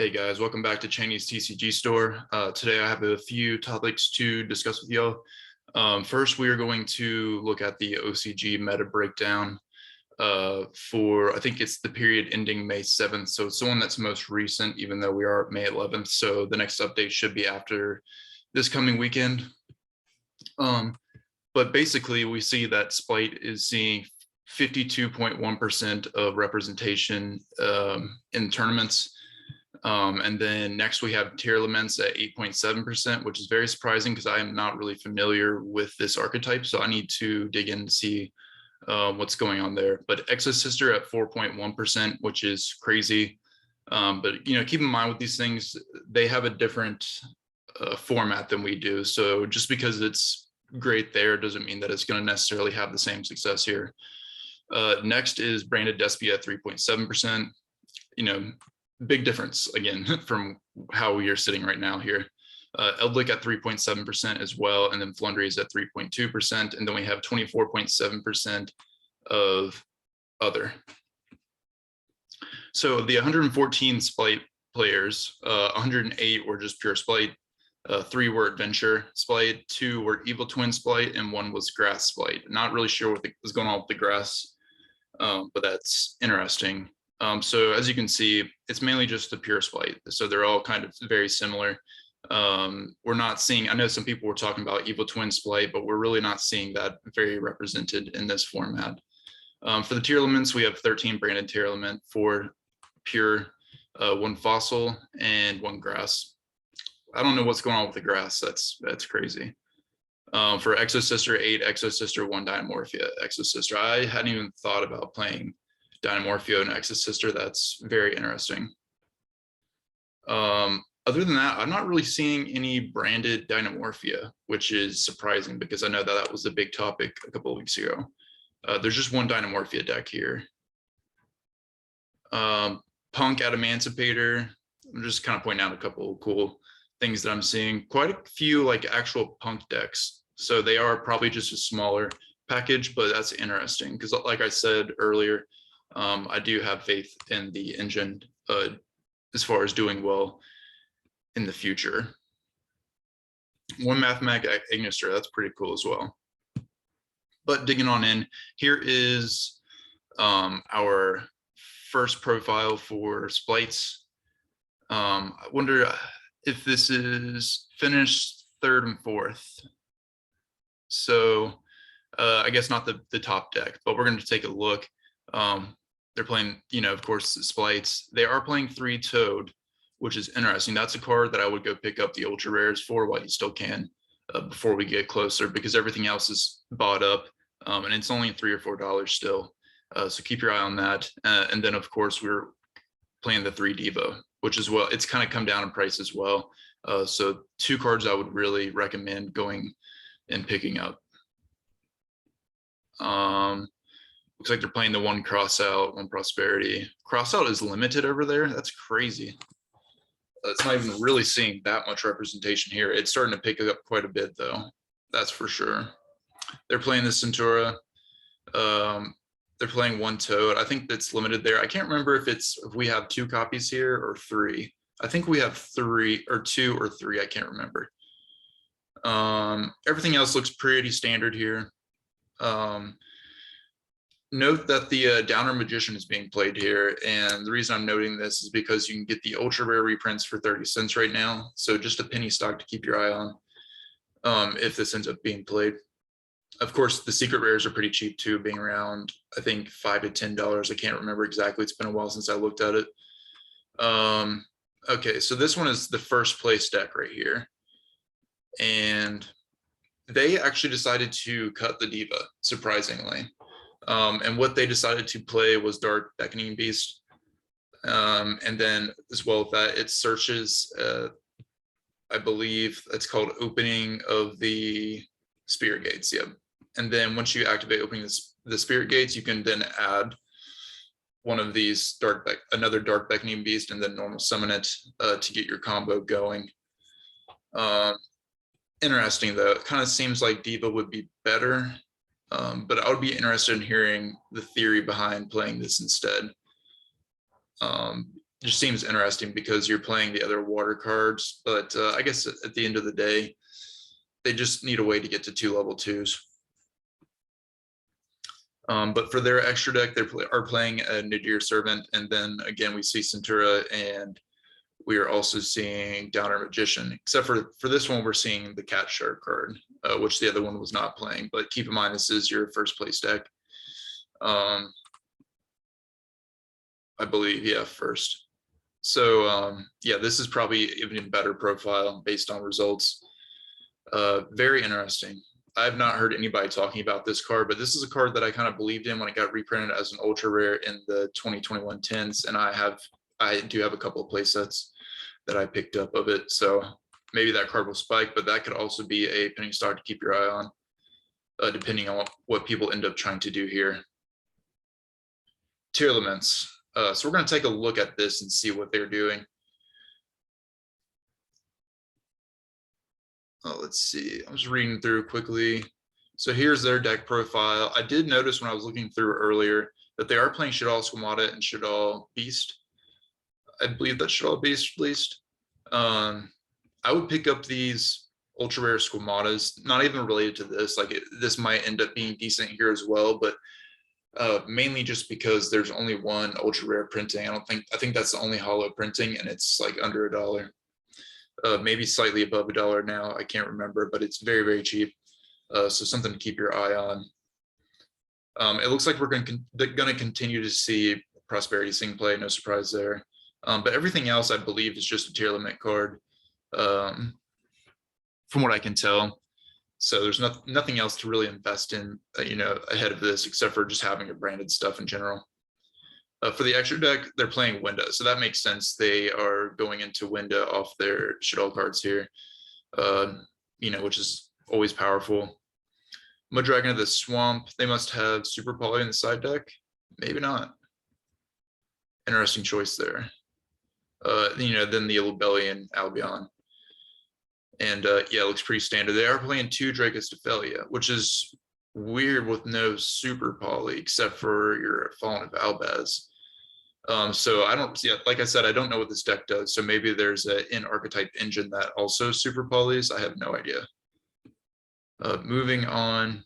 Hey guys, welcome back to Cheney's TCG store. Today I have a few topics to discuss with y'all. First, we are going to look at the OCG meta breakdown for, I think it's the period ending May 7th. So it's the one that's most recent, even though we are May 11th. So the next update should be after this coming weekend. But basically, we see that Splight is seeing 52.1% of representation in tournaments. And then next we have Tearlaments at 8.7%, which is very surprising because I am not really familiar with this archetype. So I need to dig in to see what's going on there. But Exosister at 4.1%, which is crazy. But, you know, keep in mind with these things, they have a different format than we do. So just because it's great there doesn't mean that it's going to necessarily have the same success here. Next is Branded Despia at 3.7%. You know, big difference again from how we are sitting right now here. Eldlick at 3.7% as well, and then Flundry is at 3.2%, and then we have 24.7% of other. So the 114 Splight players, 108 were just pure Splight, 3 were Adventure Splight, 2 were Evil Twin Splight, and 1 was Grass Splight. Not really sure what was going on with the grass, but that's interesting. So as you can see, it's mainly just the pure Splight. So they're all kind of very similar. We're not seeing, I know some people were talking about Evil Twin Splight, but we're really not seeing that very represented in this format. For the Tearlaments, we have 13 branded Tearlament, 4 pure, 1 fossil, and 1 grass. I don't know what's going on with the grass. That's crazy. For Exosister, 8 Exosister, 1 Dynamorphia Exosister. I hadn't even thought about playing Dynamorphia and Exosister. That's very interesting. Other than that, I'm not really seeing any branded Dynamorphia, which is surprising because I know that that was a big topic a couple of weeks ago. There's just 1 Dynamorphia deck here. Punk Adamantipator. I'm just kind of pointing out a couple of cool things that I'm seeing. Quite a few like actual Punk decks. So they are probably just a smaller package, but that's interesting because like I said earlier, I do have faith in the engine as far as doing well in the future. 1 Mathematic Ignister, that's pretty cool as well. But digging on in, here is our first profile for Splights. I wonder if this is finished 3rd and 4th. So I guess not the top deck, but we're going to take a look. They're playing, you know, of course, the Splights. They are playing 3 Toad, which is interesting. That's a card that I would go pick up the ultra rares for while you still can before we get closer, because everything else is bought up and it's only $3 or $4 still. So keep your eye on that. And then, of course, we're playing the 3 Diva, which is, well, it's kind of come down in price as well. So 2 cards I would really recommend going and picking up. Looks like they're playing the 1 Crossout, 1 Prosperity. Crossout is limited over there. That's crazy. It's not even really seeing that much representation here. It's starting to pick up quite a bit, though. That's for sure. They're playing the Centaura. They're playing 1 Toad. I think that's limited there. I can't remember if we have 2 copies here or 3. I think we have 3 or 2 or 3. I can't remember. Everything else looks pretty standard here. Note that the Downer Magician is being played here, and the reason I'm noting this is because you can get the ultra rare reprints for 30 cents right now. So just a penny stock to keep your eye on if this ends up being played. Of course, the secret rares are pretty cheap too, being around, I think, $5 to $10. I can't remember exactly. It's been a while since I looked at it. Okay, so this one is the first place deck right here. And they actually decided to cut the Diva, surprisingly. And what they decided to play was Dark Beckoning Beast. And then as well with that, it searches, I believe it's called Opening of the Spirit Gates. Yeah. And then once you activate Opening the Spirit Gates, you can then add one of these another Dark Beckoning Beast, and then normal summon it to get your combo going. Interesting though. It kind of seems like Diva would be better. But I would be interested in hearing the theory behind playing this instead. just seems interesting because you're playing the other water cards, but I guess at the end of the day, they just need a way to get to 2 level 2s. But for their extra deck, they are playing a Nadir Servant, and then again we see Centura, and we are also seeing Downer Magician. Except for this one, we're seeing the Cat Shark card, which the other one was not playing. But keep in mind, this is your first place deck. I believe, yeah, first. So yeah, this is probably even better profile based on results. Very interesting. I've not heard anybody talking about this card, but this is a card that I kind of believed in when it got reprinted as an ultra rare in the 2021 10s, and I do have a couple of play sets that I picked up of it. So maybe that card will spike, but that could also be a penny stock to keep your eye on, depending on what people end up trying to do here. Tearlaments. So we're going to take a look at this and see what they're doing. Let's see. I'm just reading through quickly. So here's their deck profile. I did notice when I was looking through earlier that they are playing Shaddoll Squamata and Shaddoll Beast. I believe that's Shaddoll Beast at least. I would pick up these ultra rare Squamatas, not even related to this. Like this might end up being decent here as well, but mainly just because there's only one ultra rare printing. I think that's the only holo printing, and it's like under $1. Maybe slightly above $1 now. I can't remember, but it's very, very cheap. So something to keep your eye on. It looks like we're going to continue to see Prosperity Sing play. No surprise there. But everything else, I believe, is just a Tearlament card, from what I can tell. So there's nothing else to really invest in, ahead of this, except for just having a branded stuff in general. For the extra deck, they're playing Winda, so that makes sense. They are going into Winda off their Shaddoll cards here, which is always powerful. Mudragon of the Swamp, they must have Super Poly in the side deck. Maybe not. Interesting choice there. Then the Lubellian Albion. And yeah, it looks pretty standard. They are playing 2 Dracostophelia, which is weird with no Super Poly except for your Fallen of Albaz. So I don't, yeah, like I said, I don't know what this deck does. So maybe there's an in-archetype engine that also Super Polys. I have no idea. Moving on,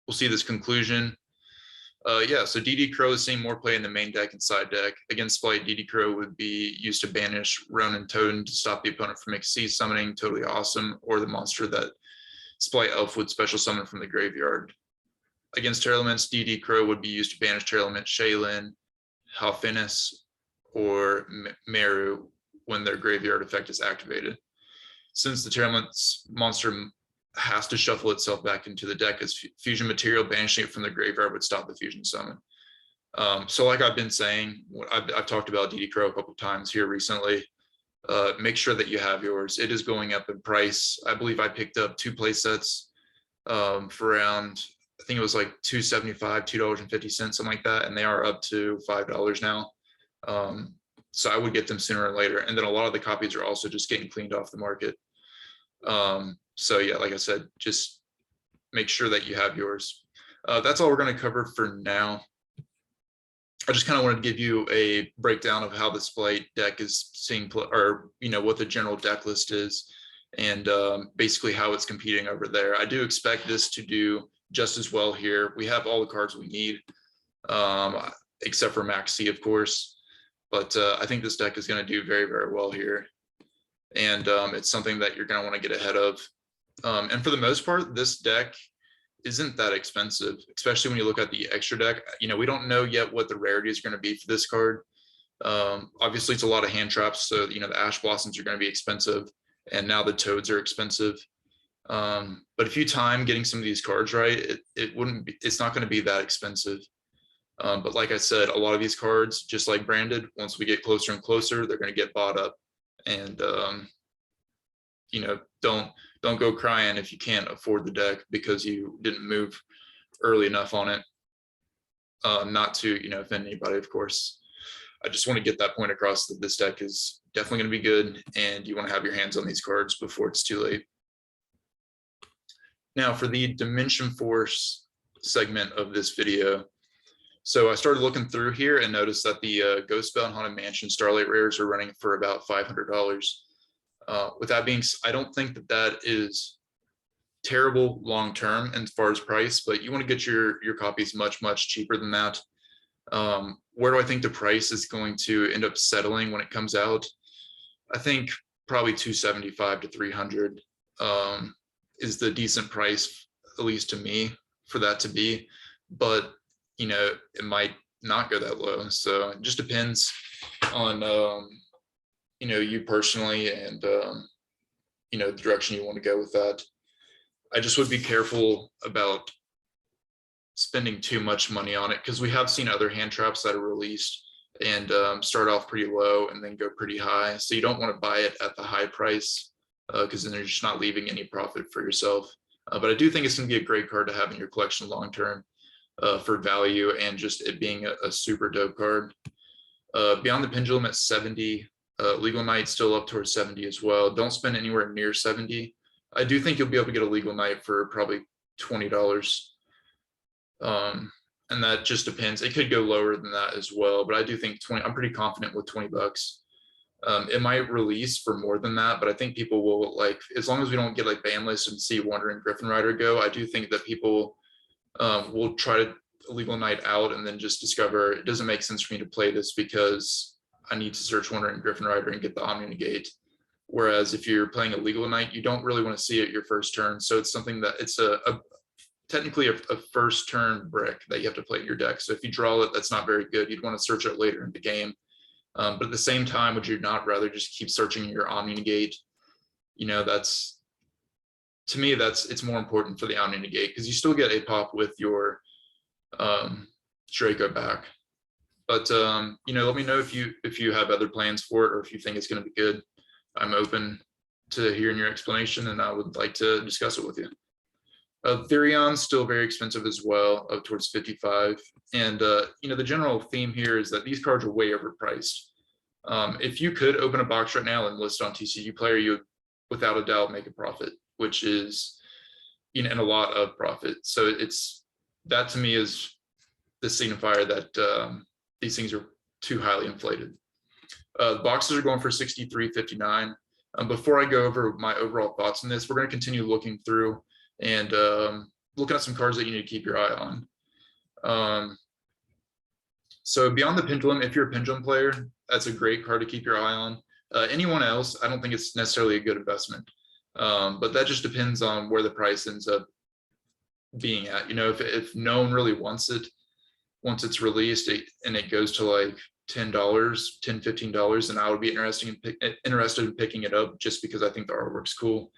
we'll see this conclusion. Yeah, so DD Crow is seeing more play in the main deck and side deck. Against Splight, DD Crow would be used to banish Ronin Totem to stop the opponent from XC summoning, totally awesome, or the monster that Splight Elf would special summon from the graveyard. Against Tearlaments, DD Crow would be used to banish Tearlament Shaylin, Halfinis, or Meru when their graveyard effect is activated. Since the Tearlaments monster has to shuffle itself back into the deck as fusion material, banishing it from the graveyard would stop the fusion summon. So like I've been saying, I've talked about DD Crow a couple of times here recently. Make sure that you have yours. It is going up in price. I believe I picked up 2 play sets for around, I think it was like $2.75, $2.50, something like that, and they are up to $5 now. So I would get them sooner or later. And then a lot of the copies are also just getting cleaned off the market. So yeah, like I said, just make sure that you have yours. That's all we're going to cover for now. I just kind of wanted to give you a breakdown of how the Splight deck is seeing, or what the general deck list is, and basically how it's competing over there. I do expect this to do just as well here. We have all the cards we need, except for Max C, of course. But I think this deck is going to do very, very well here. And it's something that you're going to want to get ahead of. And for the most part, this deck isn't that expensive, especially when you look at the extra deck. We don't know yet what the rarity is going to be for this card. Obviously, it's a lot of hand traps. So, the Ash Blossoms are going to be expensive. And now the Toads are expensive. But if you time getting some of these cards right, it's not going to be that expensive. But like I said, a lot of these cards, just like branded, once we get closer and closer, they're going to get bought up. And don't go crying if you can't afford the deck because you didn't move early enough on it. Not to offend anybody, of course. I just want to get that point across that this deck is definitely going to be good, and you want to have your hands on these cards before it's too late. Now, for the Dimension Force segment of this video, So I started looking through here and noticed that the Ghost Spell and Haunted Mansion Starlight rares are running for about $500. With that being, I don't think that that is terrible long term as far as price, but you want to get your copies much cheaper than that. Where do I think the price is going to end up settling when it comes out? I think probably 275 to 300 is the decent price, at least to me, for that to be. But you know, it might not go that low. So it just depends on you know, you personally and you know, the direction you want to go with that. I just would be careful about spending too much money on it, because we have seen other hand traps that are released and start off pretty low and then go pretty high. So you don't want to buy it at the high price, because then you're just not leaving any profit for yourself. But I do think it's going to be a great card to have in your collection long term for value and just it being a super dope card. Beyond the Pendulum at 70, Legal Knight still up towards 70 as well. Don't spend anywhere near 70. I do think you'll be able to get a Legal Knight for probably $20. And that just depends. It could go lower than that as well, but I do think 20, I'm pretty confident with $20. It might release for more than that, but I think people will, like, as long as we don't get like ban lists and see Wandering Griffin Rider go, I do think that people will try to Legal Knight out and then just discover it doesn't make sense for me to play this because I need to search Wandering Griffin Rider and get the Omni Negate. Whereas if you're playing a Legal Knight, you don't really want to see it your first turn. So it's something that it's technically a first turn brick that you have to play in your deck. So if you draw it, that's not very good. You'd want to search it later in the game. But at the same time, would you not rather just keep searching your Omni Negate? You know, that's, to me, it's more important for the Omni Negate because you still get a pop with your Draco back. But you know, let me know if you have other plans for it or if you think it's going to be good. I'm open to hearing your explanation, and I would like to discuss it with you. Therion's still very expensive as well, up towards 55. And you know, the general theme here is that these cards are way overpriced. If you could open a box right now and list on TCG Player, you would without a doubt make a profit, which is, you know, and a lot of profit. So it's, that to me is the signifier that these things are too highly inflated. The boxes are going for $63.59. Before I go over my overall thoughts on this, we're going to continue looking through and looking at some cards that you need to keep your eye on. So Beyond the Pendulum, if you're a Pendulum player, that's a great card to keep your eye on. Anyone else, I don't think it's necessarily a good investment, but that just depends on where the price ends up being at. You know, if no one really wants it, once it's released and it goes to like $10, $15, then I would be interested in picking it up just because I think the artwork's cool.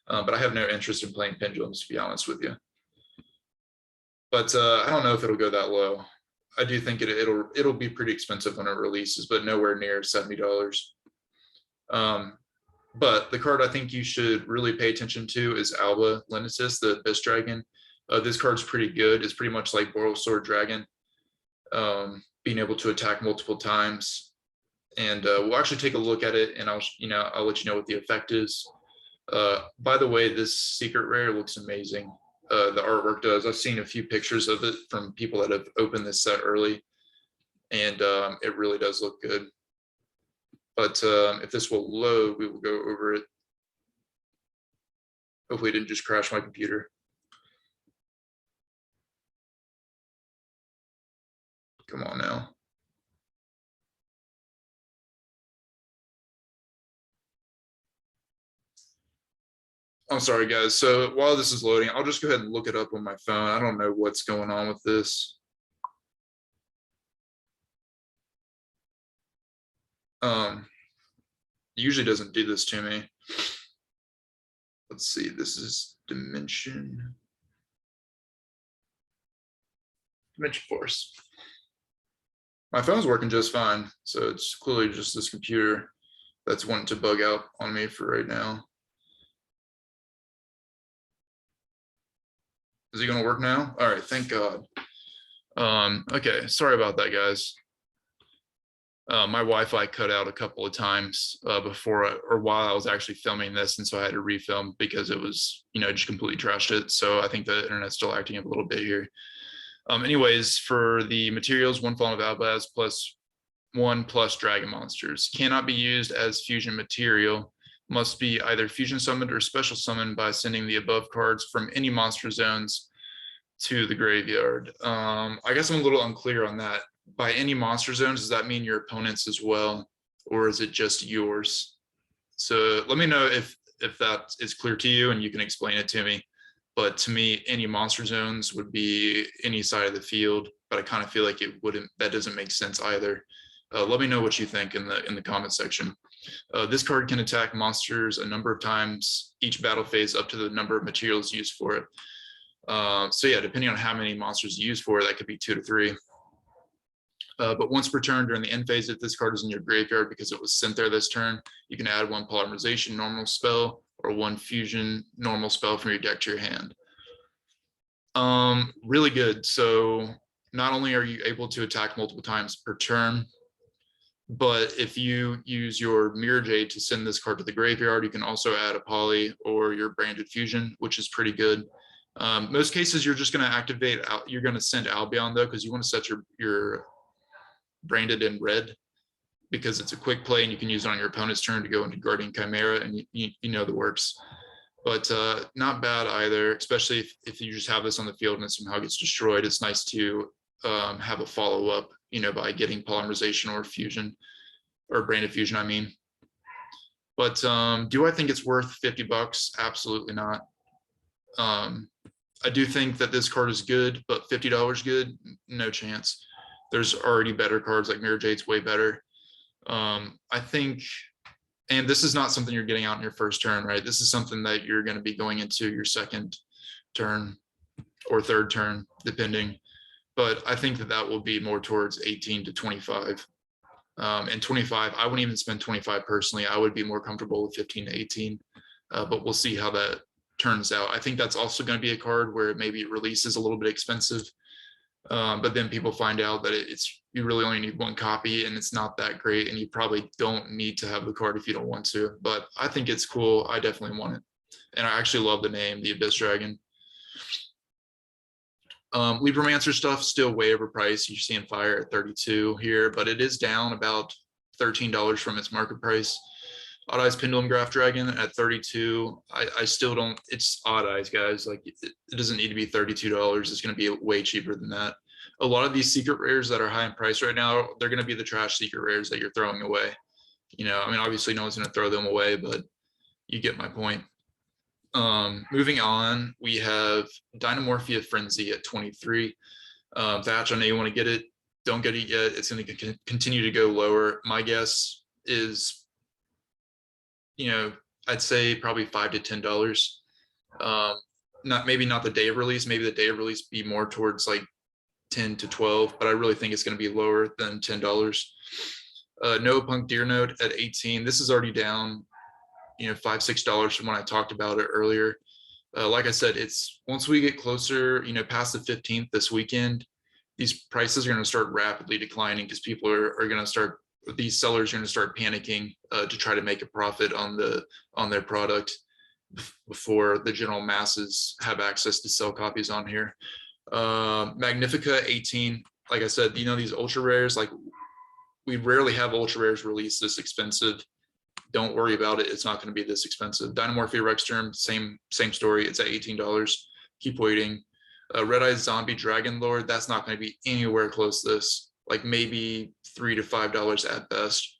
But I have no interest in playing Pendulums, to be honest with you. But I don't know if it'll go that low. I do think it'll be pretty expensive when it releases, but nowhere near $70. But the card I think you should really pay attention to is Alba Lenesis, the Abyss Dragon. This card's pretty good. It's pretty much like Boral Sword Dragon, being able to attack multiple times. And we'll actually take a look at it, and I'll let you know what the effect is. By the way, this secret rare looks amazing. The artwork does. I've seen a few pictures of it from people that have opened this set early, and it really does look good. But if this will load, we will go over it. Hopefully it didn't just crash my computer. Come on now. I'm sorry, guys. So while this is loading, I'll just go ahead and look it up on my phone. I don't know what's going on with this. It usually doesn't do this to me. Let's see. This is Dimension Force. My phone's working just fine, so it's clearly just this computer that's wanting to bug out on me for right now. Is it going to work now? All right, thank God. Okay, sorry about that, guys. My Wi-Fi cut out a couple of times while I was actually filming this, and so I had to refilm because it was, you know, just completely trashed it. So I think the internet's still acting up a little bit here. Anyways, for the materials, 1 Fallen of Albaz plus 1 plus dragon monsters. Cannot be used as fusion material. Must be either fusion summoned or special summoned by sending the above cards from any monster zones to the graveyard. I guess I'm a little unclear on that. By any monster zones, does that mean your opponents as well, or is it just yours? So let me know if that is clear to you and you can explain it to me. But to me, any monster zones would be any side of the field, but I kind of feel like it wouldn't, that doesn't make sense either. Let me know what you think in the comment section. This card can attack monsters a number of times each battle phase up to the number of materials used for it. So yeah, depending on how many monsters you use for it, that could be 2 to 3. But once per turn during the end phase, if this card is in your graveyard because it was sent there this turn, you can add 1 polymerization normal spell or 1 fusion normal spell from your deck to your hand. Really good. So not only are you able to attack multiple times per turn, but if you use your Mirror Jade to send this card to the graveyard, you can also add a poly or your branded fusion, which is pretty good. Most cases, you're just going to activate, you're going to send Albion though, because you want to set your branded in red because it's a quick play and you can use it on your opponent's turn to go into Guardian Chimera, and you know the works. But not bad either, especially if you just have this on the field and it somehow gets destroyed. It's nice to have a follow-up, you know, by getting polymerization or fusion, or branded fusion, I mean. But do I think it's worth $50? Absolutely not. I do think that this card is good, but $50 good? No chance. There's already better cards, like Mirror Jade's way better. I think, and this is not something you're getting out in your first turn, right? This is something that you're going to be going into your second turn or third turn, depending. But I think that will be more towards 18 to 25. And 25, I wouldn't even spend 25 personally. I would be more comfortable with 15 to 18, but we'll see how that turns out. I think that's also going to be a card where maybe it releases a little bit expensive, but then people find out that you really only need 1 copy and it's not that great, and you probably don't need to have the card if you don't want to. But I think it's cool. I definitely want it, and I actually love the name, the Abyss Dragon. Libromancer stuff still way overpriced. You're seeing Fire at 32 here, but it is down about $13 from its market price. Odd Eyes Pendulum Graph Dragon at 32. I still don't, it's Odd Eyes, guys. Like it doesn't need to be $32. It's going to be way cheaper than that. A lot of these secret rares that are high in price right now, they're going to be the trash secret rares that you're throwing away. You know, I mean, obviously no one's going to throw them away, but you get my point. Moving on, we have Dynamorphia Frenzy at 23. Thatch, I know you want to get it. Don't get it yet. It's going to continue to go lower. My guess is, you know, I'd say probably $5 to $10. Maybe not the day of release. Maybe the day of release be more towards like 10 to 12, but I really think it's going to be lower than $10. No Punk Deer Note at 18. This is already down, you know, $5 to $6 from when I talked about it earlier. Like I said, it's once we get closer, you know, past the 15th this weekend, these prices are going to start rapidly declining because people are going to start, these sellers are going to start panicking to try to make a profit on their product before the general masses have access to sell copies on here. Magnifica 18. Like I said, you know, these ultra rares, like we rarely have ultra rares released this expensive. Don't worry about it. It's not going to be this expensive. Dynamorphia Rexterm, same story. It's at $18. Keep waiting. Red Eyes Zombie Dragon Lord, that's not going to be anywhere close to this. Like maybe $3 to $5 at best.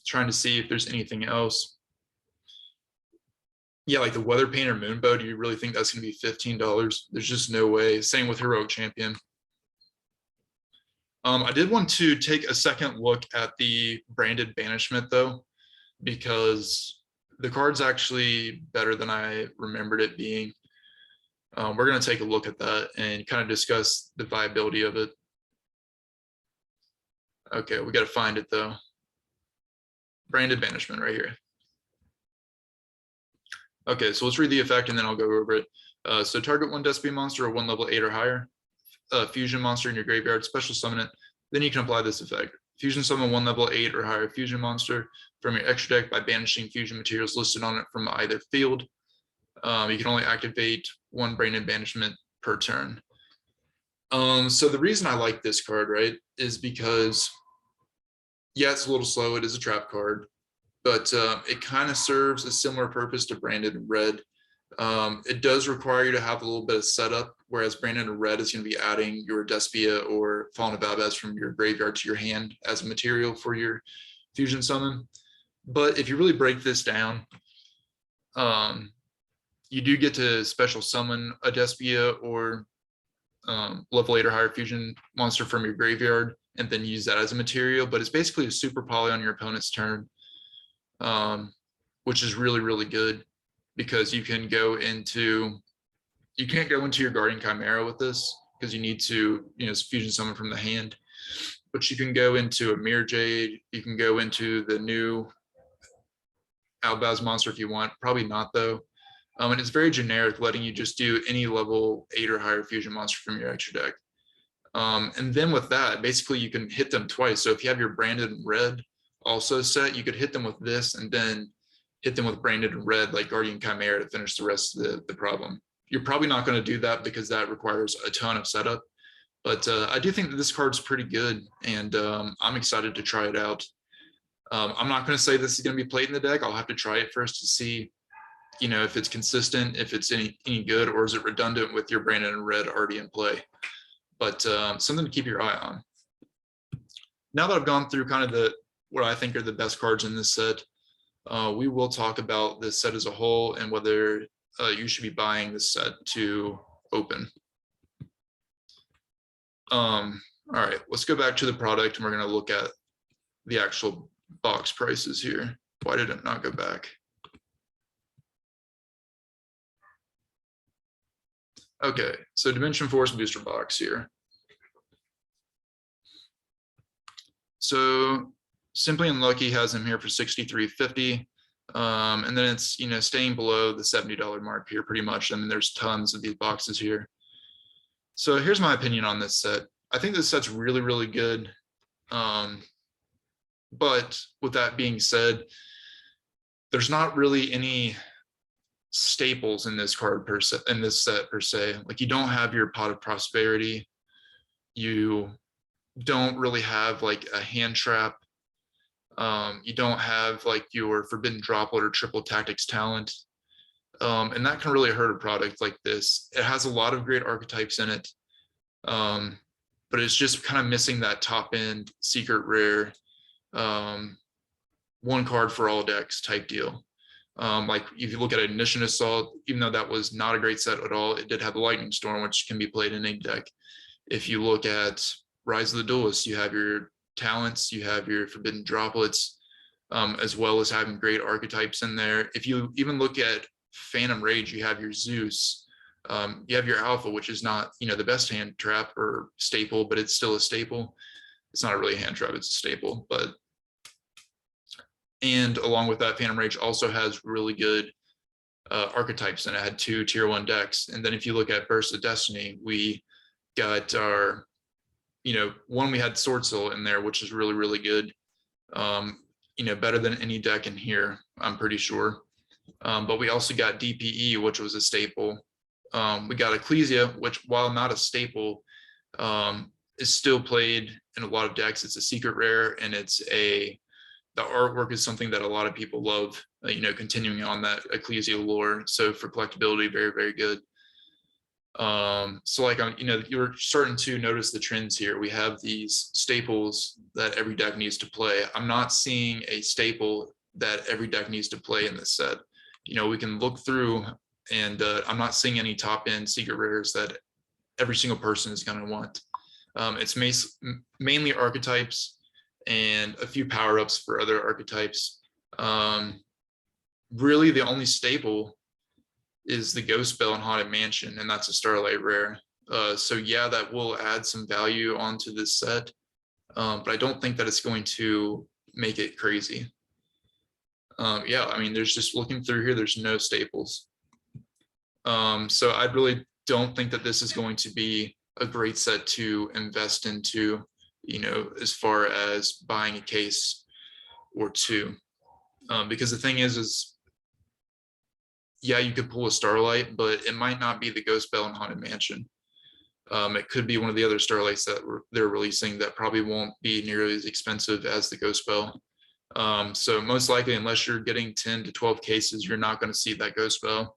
Trying to see if there's anything else. Yeah, like the Weather Painter Moonbow, do you really think that's going to be $15? There's just no way. Same with Heroic Champion. I did want to take a second look at the branded Banishment though, because the card's actually better than I remembered it being. We're going to take a look at that and kind of discuss the viability of it. Okay, we got to find it though. Branded Banishment right here. Okay, so let's read the effect and then I'll go over it. So target 1 Despia monster or 1 level 8 or higher. Fusion monster in your graveyard, special summon it. Then you can apply this effect. Fusion summon 1 level 8 or higher fusion monster from your extra deck by banishing fusion materials listed on it from either field. You can only activate 1 branded banishment per turn. So the reason I like this card, right, is because, yeah, it's a little slow. It is a trap card, but it kind of serves a similar purpose to branded in red. It does require you to have a little bit of setup, whereas branded in red is going to be adding your Despia or Fallen of Abaz from your graveyard to your hand as a material for your fusion summon. But if you really break this down, you do get to special summon a Despia or level 8 or higher fusion monster from your graveyard and then use that as a material. But it's basically a super poly on your opponent's turn, which is really, really good because you can't go into your Guardian Chimera with this because you need to, fusion summon from the hand. But you can go into a Mirror Jade. You can go into the new Albaz monster if you want. Probably not though. And it's very generic, letting you just do any level 8 or higher fusion monster from your extra deck. And then with that, basically you can hit them twice. So if you have your branded in red also set, you could hit them with this and then hit them with branded in red like Guardian Chimera to finish the rest of the problem. You're probably not going to do that because that requires a ton of setup. But I do think that this card's pretty good, and I'm excited to try it out. I'm not going to say this is going to be played in the deck. I'll have to try it first to see, if it's consistent, if it's any good, or is it redundant with your branded in red already in play. But something to keep your eye on. Now that I've gone through kind of what I think are the best cards in this set, we will talk about this set as a whole and whether you should be buying this set to open. All right, let's go back to the product and we're going to look at the actual box prices here. Why did it not go back? Okay, so Dimension Force booster box here. So Simply Unlucky has him here for $63.50. And then it's, staying below the $70 mark here pretty much. I mean, there's tons of these boxes here. So here's my opinion on this set. I think this set's really, really good. But with that being said, there's not really any staples in this card in this set per se. Like, you don't have your Pot of Prosperity. You don't really have like a hand trap. You don't have like your Forbidden Droplet or Triple Tactics Talent. And that can really hurt a product like this. It has a lot of great archetypes in it. But it's just kind of missing that top end secret rare, one card for all decks type deal. Like if you look at Ignition Assault, even though that was not a great set at all, it did have the Lightning Storm, which can be played in any deck. If you look at Rise of the Duelist, you have your talents, you have your Forbidden Droplets, as well as having great archetypes in there. If you even look at Phantom Rage, you have your Zeus, you have your Alpha, which is not, the best hand trap or staple, but it's still a staple. It's not really a hand trap, it's a staple. And along with that, Phantom Rage also has really good archetypes, and it had 2 tier 1 decks. And then if you look at Burst of Destiny, we got our, one, we had Sword Soul in there, which is really, really good. Better than any deck in here, I'm pretty sure. But we also got DPE, which was a staple. We got Ecclesia, which, while not a staple, is still played in a lot of decks. It's a secret rare, and the artwork is something that a lot of people love, continuing on that Ecclesia lore. So for collectability, very, very good. So like, you're starting to notice the trends here. We have these staples that every deck needs to play. I'm not seeing a staple that every deck needs to play in this set. We can look through, and I'm not seeing any top end secret rares that every single person is going to want. It's mainly archetypes and a few power-ups for other archetypes. Really, the only staple is the Ghost Spell and Haunted Mansion, and that's a Starlight rare. So yeah, that will add some value onto this set, but I don't think that it's going to make it crazy. Yeah, I mean, there's just, looking through here, there's no staples. So I really don't think that this is going to be a great set to invest into, as far as buying a case or two. Because the thing is yeah, you could pull a Starlight, but it might not be the Ghost Bell and Haunted Mansion. It could be one of the other Starlights that they're releasing that probably won't be nearly as expensive as the Ghost Bell. So most likely, unless you're getting 10 to 12 cases, you're not going to see that Ghost Bell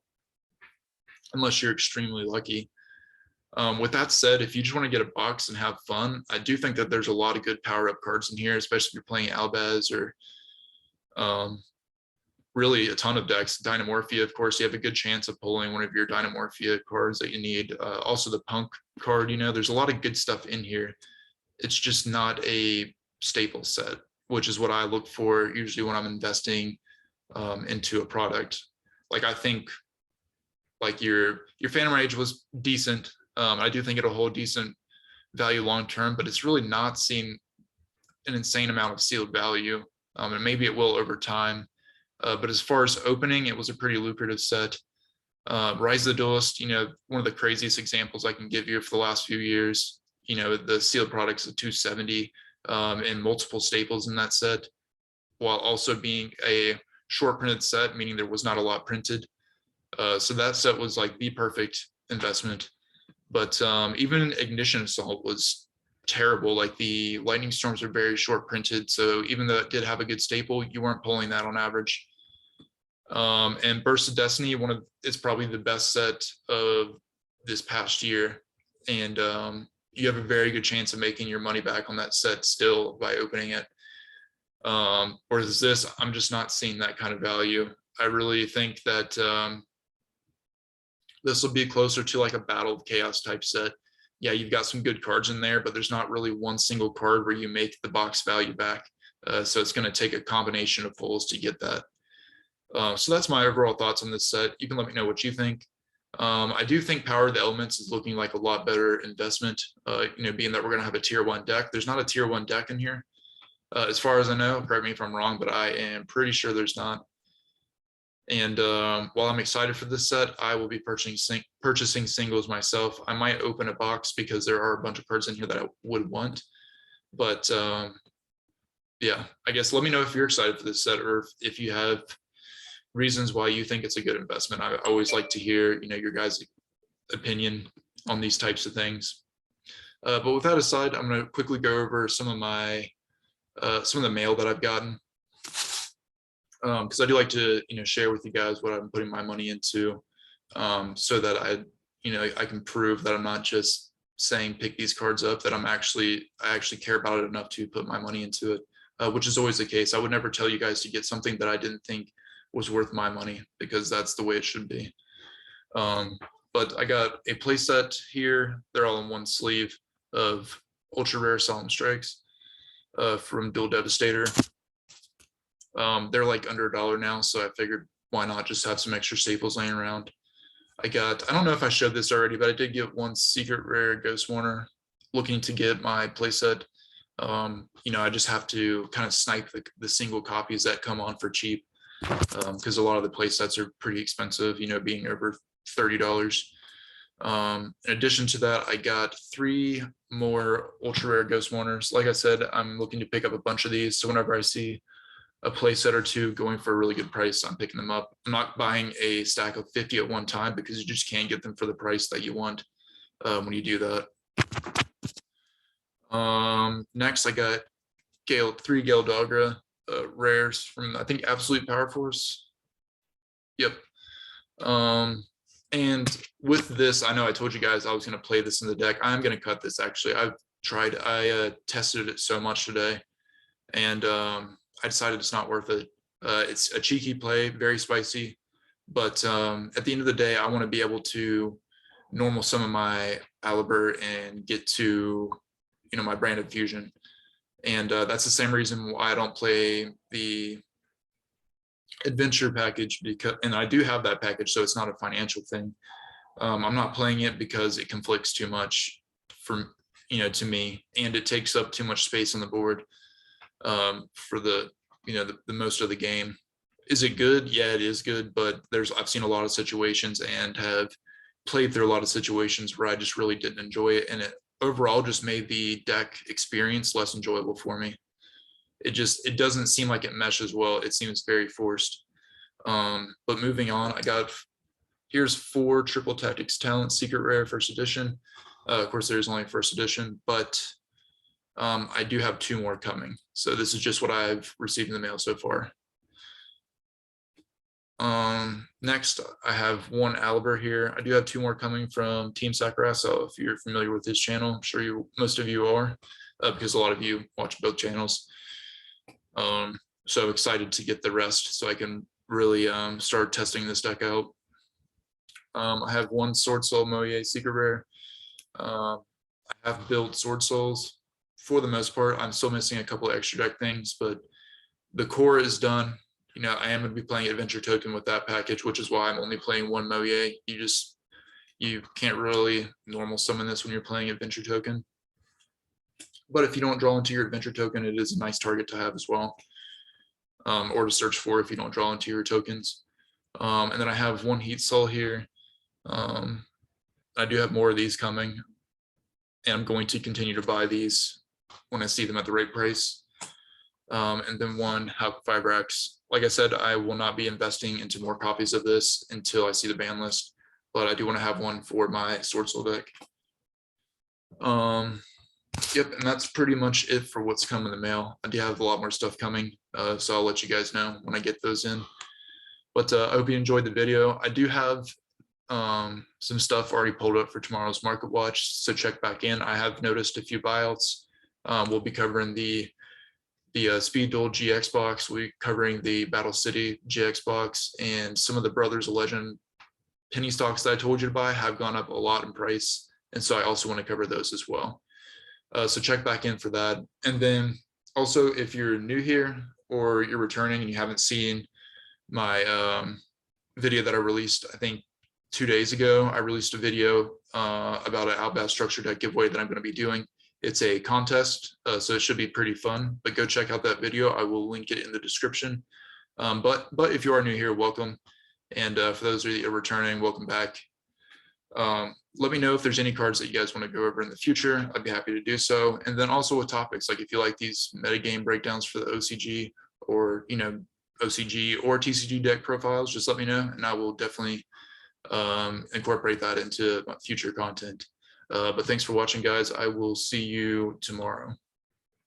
unless you're extremely lucky. With that said, if you just want to get a box and have fun, I do think that there's a lot of good power-up cards in here, especially if you're playing Albaz or really a ton of decks. Dynamorphia, of course, you have a good chance of pulling one of your Dynamorphia cards that you need. Also the Punk card, there's a lot of good stuff in here. It's just not a staple set, which is what I look for usually when I'm investing into a product. Like I think like your Phantom Rage was decent. I do think it'll hold decent value long term, but it's really not seeing an insane amount of sealed value. And maybe it will over time. But as far as opening, it was a pretty lucrative set. Rise of the Duelist, one of the craziest examples I can give you for the last few years. The sealed products of 270 and multiple staples in that set, while also being a short printed set, meaning there was not a lot printed. So that set was like the perfect investment. But even Ignition Assault was terrible. Like the Lightning Storms are very short printed. So even though it did have a good staple, you weren't pulling that on average. And Burst of Destiny, it's probably the best set of this past year. And you have a very good chance of making your money back on that set still by opening it. Whereas this, I'm just not seeing that kind of value. I really think that this will be closer to like a Battle of Chaos type set. Yeah, you've got some good cards in there, but there's not really one single card where you make the box value back. So it's going to take a combination of pulls to get that. So that's my overall thoughts on this set. You can let me know what you think. I do think Power of the Elements is looking like a lot better investment, being that we're going to have a tier 1 deck. There's not a tier 1 deck in here. As far as I know, correct me if I'm wrong, but I am pretty sure there's not. And while I'm excited for this set, I will be purchasing singles myself. I might open a box because there are a bunch of cards in here that I would want. But yeah, I guess let me know if you're excited for this set or if you have reasons why you think it's a good investment. I always like to hear, your guys' opinion on these types of things. But with that aside, I'm going to quickly go over some of the mail that I've gotten. Because I do like to, share with you guys what I'm putting my money into, so that I can prove that I'm not just saying pick these cards up, that I actually care about it enough to put my money into it, which is always the case. I would never tell you guys to get something that I didn't think was worth my money, because that's the way it should be. But I got a play set here. They're all in one sleeve of ultra rare Solemn Strikes from Dual Devastator. They're like under $1 now, so I figured why not just have some extra staples laying around. I don't know if I showed this already, but I did get one secret rare Ghost Warner looking to get my playset. I just have to kind of snipe the single copies that come on for cheap, because a lot of the playsets are pretty expensive, being over $30. In addition to that, I got 3 more ultra rare Ghost Warners. Like I said, I'm looking to pick up a bunch of these, so whenever I see a playset or two going for a really good price, I'm picking them up. I'm not buying a stack of 50 at one time, because you just can't get them for the price that you want when you do that. Next, I got 3 Gale Dogra rares from, I think, Absolute Power Force. Yep. And with this, I know I told you guys I was going to play this in the deck. I'm going to cut this, actually. I tested it so much today, and I decided it's not worth it. It's a cheeky play, very spicy, but at the end of the day, I want to be able to normal some of my Aliber and get to, my branded fusion. And that's the same reason why I don't play the adventure package, and I do have that package, so it's not a financial thing. I'm not playing it because it conflicts too much to me, and it takes up too much space on the board. For the most of the game. Is it good? Yeah, it is good, but I've seen a lot of situations and have played through a lot of situations where I just really didn't enjoy it, and it overall just made the deck experience less enjoyable for me. It doesn't seem like it meshes well. It seems very forced. But moving on, I got Here's 4 Triple Tactics Talent Secret Rare First Edition. Of course, there's only First Edition, but I do have 2 more coming. So this is just what I've received in the mail so far. Next, I have 1 Aliber here. I do have 2 more coming from Team Sakurai. So if you're familiar with his channel, I'm sure most of you are, because a lot of you watch both channels. So excited to get the rest so I can really start testing this deck out. I have 1 Sword Soul Moye Secret Rare. I have built Sword Souls for the most part. I'm still missing a couple of extra deck things, but the core is done. You know, I am going to be playing Adventure Token with that package, which is why I'm only playing 1 Moye. You can't really normal summon this when you're playing Adventure Token. But if you don't draw into your Adventure Token, it is a nice target to have as well, or to search for if you don't draw into your tokens. And then I have 1 Heat Soul here. I do have more of these coming, and I'm going to continue to buy these when I see them at the right price. And then 1 Hawk Fibrax. Like I said, I will not be investing into more copies of this until I see the ban list, but I do want to have 1 for my Sword Soul deck. Yep, and that's pretty much it for what's come in the mail. I do have a lot more stuff coming, so I'll let you guys know when I get those in. But I hope you enjoyed the video. I do have some stuff already pulled up for tomorrow's market watch, so check back in. I have noticed a few buyouts. We'll be covering the Speed Duel GX box. We'll be covering the Battle City GX box, and some of the Brothers of Legend penny stocks that I told you to buy have gone up a lot in price, and so I also want to cover those as well. So check back in for that. And then also, if you're new here or you're returning and you haven't seen my video that I released, I think 2 days ago, I released a video about an Outback structure deck giveaway that I'm going to be doing. It's a contest, so it should be pretty fun, but go check out that video. I will link it in the description. But if you are new here, welcome. And for those of you that are returning, welcome back. Let me know if there's any cards that you guys want to go over in the future. I'd be happy to do so. And then also with topics, like if you like these metagame breakdowns for the OCG, or OCG or TCG deck profiles, just let me know, and I will definitely incorporate that into future content. But thanks for watching, guys. I will see you tomorrow.